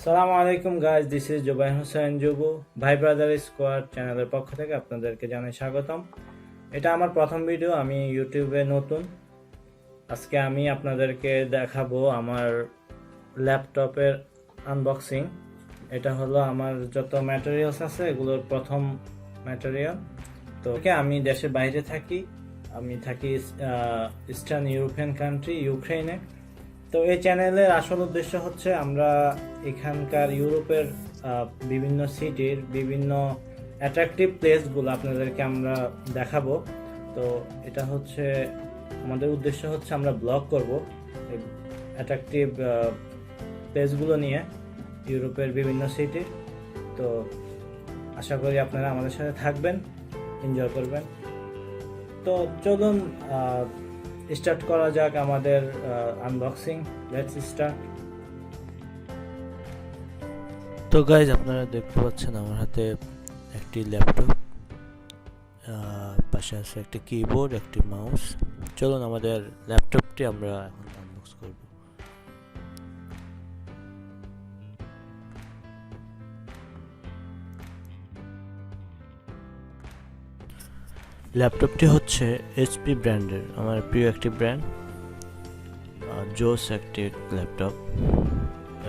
সালামু আলাইকুম guys, this is জুবাই হোসেন জুবু ভাই ব্রাদার স্কোয়াড চ্যানেলের পক্ষ থেকে আপনাদেরকে জানাই স্বাগতম। এটা আমার প্রথম ভিডিও, আমি ইউটিউবে নতুন। আজকে আমি আপনাদেরকে দেখাবো আমার ল্যাপটপের আনবক্সিং। এটা হলো আমার যত ম্যাটেরিয়ালস আছে এগুলোর প্রথম ম্যাটেরিয়াল। তো আমি দেশের বাইরে থাকি, আমি থাকি ইস্টার্ন ইউরোপিয়ান কান্ট্রি ইউক্রেনে। তো এই চ্যানেলের আসল উদ্দেশ্য হচ্ছে আমরা এখানকার ইউরোপের বিভিন্ন সিটির বিভিন্ন অ্যাট্রাকটিভ প্লেসগুলো আপনাদেরকে আমরা দেখাবো। তো এটা হচ্ছে আমাদের উদ্দেশ্য হচ্ছে আমরা ব্লগ করব এই অ্যাট্রাকটিভ প্লেসগুলো নিয়ে ইউরোপের বিভিন্ন সিটি। তো আশা করি আপনারা আমাদের সাথে থাকবেন, এনজয় করবেন। তো চলুন স্টার্ট করা যাক আমাদের আনবক্সিং। Let's start. তো গাইজ, আপনারা দেখতে পাচ্ছেন আমার হাতে একটি ল্যাপটপ, পাশে আছে একটি কিবোর্ড, একটি মাউস। চলুন আমাদের ল্যাপটপটি আমরা এখন আনবক্স করব। ল্যাপটপটি হচ্ছে এইচপি ব্র্যান্ডের, আমার প্রিয় একটি ব্র্যান্ড, জোস একটি ল্যাপটপ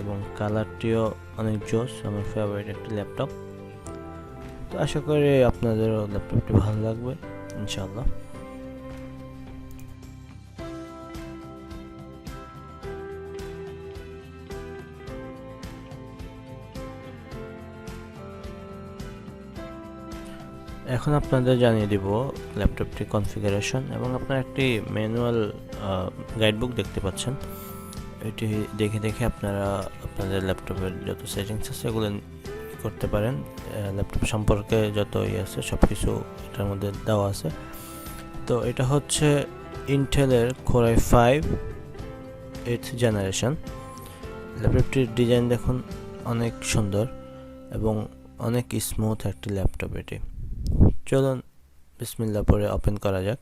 এবং কালারটিও অনেক জোস, আমার ফেভারিট একটি ল্যাপটপ। তো আশা করি আপনাদেরও ল্যাপটপটি ভালো লাগবে ইনশাআল্লাহ। এখন আপনাদের জানিয়ে দিব ল্যাপটপটি কনফিগারেশন, এবং আপনারা একটি ম্যানুয়াল গাইডবুক দেখতে পাচ্ছেন। এটি দেখে দেখে আপনারা আপনাদের ল্যাপটপের যত সেটিংস আছে এগুলো করতে পারেন। ল্যাপটপ সম্পর্কে যত আছে সব কিছু এটার মধ্যে দেওয়া আছে। তো এটা হচ্ছে ইন্টেলের core i5 8th generation. ল্যাপটপটির design দেখুন, অনেক সুন্দর এবং অনেক স্মুথ একটি ল্যাপটপ এটি। চলুন বিসমিল্লাহ পরে ওপেন করা যাক।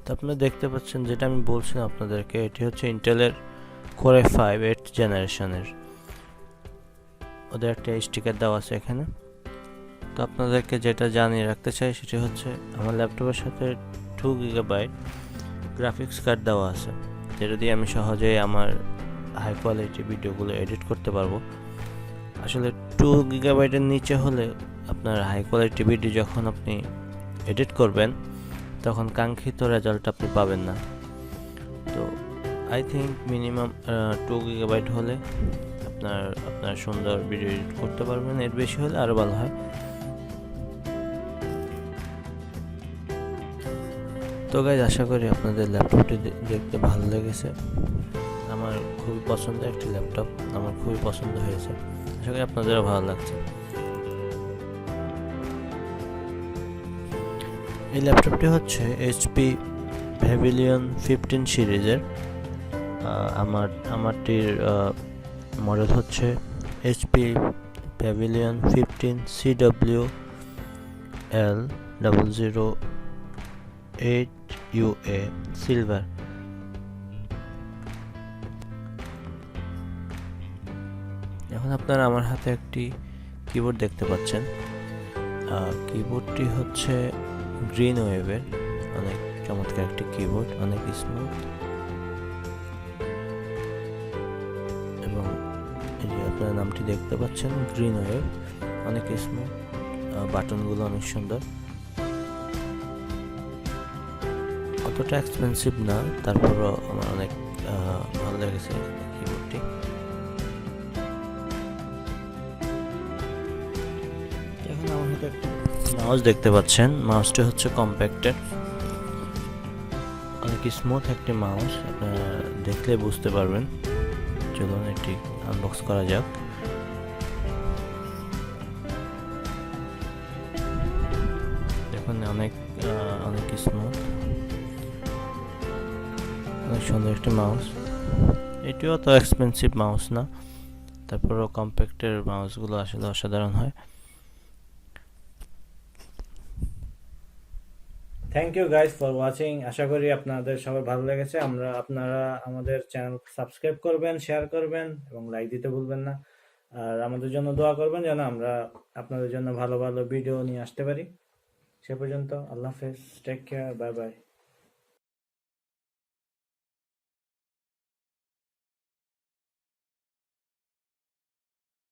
তো আপনারা দেখতে পাচ্ছেন, যেটা আমি বলছিলাম আপনাদেরকে, এটি হচ্ছে ইন্টেলের কোর i5 8th জেনারেশনের। ওদের একটা স্টিকার দেওয়া আছে এখানে। তো আপনাদেরকে যেটা জানিয়ে রাখতে চাই সেটি হচ্ছে আমার ল্যাপটপের সাথে 2 GB গ্রাফিক্স কার্ড দেওয়া আছে, যেটা দিয়ে আমি সহজেই আমার হাই কোয়ালিটি ভিডিওগুলো এডিট করতে পারবো। আসলে 2 GB নিচে হলে আপনার হাই কোয়ালিটি ভিডিও যখন আপনি এডিট করবেন তখন কাঙ্ক্ষিত রেজাল্ট আপনি পাবেন না। তো আই থিঙ্ক মিনিমাম 2 GB হলে আপনার সুন্দর ভিডিও এডিট করতে পারবেন। এর বেশি হলে আরও ভালো হয়। তো গাইজ, আশা করি আপনাদের ল্যাপটপটি দেখতে ভালো লেগেছে। আমার খুবই পছন্দের একটি ল্যাপটপ, আমার খুবই পছন্দ হয়েছে। আশা করি আপনাদেরও ভালো লাগছে। এই ল্যাপটপটি হচ্ছে এইচপি প্যাভিলিয়ন 15 সিরিজের। আমারটির মডেল হচ্ছে এইচপি প্যাভিলিয়ন 15 CWL008UA সিলভার। এখন আপনারা আমার হাতে একটি কিবোর্ড দেখতে পাচ্ছেন। কিবোর্ডটি হচ্ছে গ্রিন ওয়েভের, অনেক চমৎকার একটি কিবোর্ড, অনেক স্মুথ এবং এই যে আপনারা নামটি দেখতে পাচ্ছেন গ্রিন ওয়েভ, অনেক স্মুথ, বাটনগুলো অনেক সুন্দর। অতটা এক্সপেন্সিভ না, তারপরও আমার অনেক ভালো লেগেছে কিবোর্ডটি। এখন আমার হাতে একটি মাউস দেখতে পাচ্ছেন। মাউসটি হচ্ছে কম্প্যাক্টেড, অনেক স্মুথ একটি মাউস, আপনারা দেখলে বুঝতে পারবেন। চলুন এটি আনবক্স করা যাক। দেখুন অনেক স্মুথ, অনেক সুন্দর একটি মাউস। এটিও তো এক্সপেন্সিভ মাউস না, তারপরেও কম্প্যাক্টের মাউসগুলো আসলে অসাধারণ হয়। Thank you guys for watching. আশা করি আপনাদের সবার ভালো লেগেছে। আপনারা আমাদের চ্যানেল সাবস্ক্রাইব করবেন, শেয়ার করবেন এবং লাইক দিতে ভুলবেন না। আর আমাদের জন্য দোয়া করবেন যেন আমরা আপনাদের জন্য ভালো ভালো ভিডিও নিয়ে আসতে পারি। সে পর্যন্ত আল্লাহ হাফেজ, টেক কেয়ার, বাই বাই।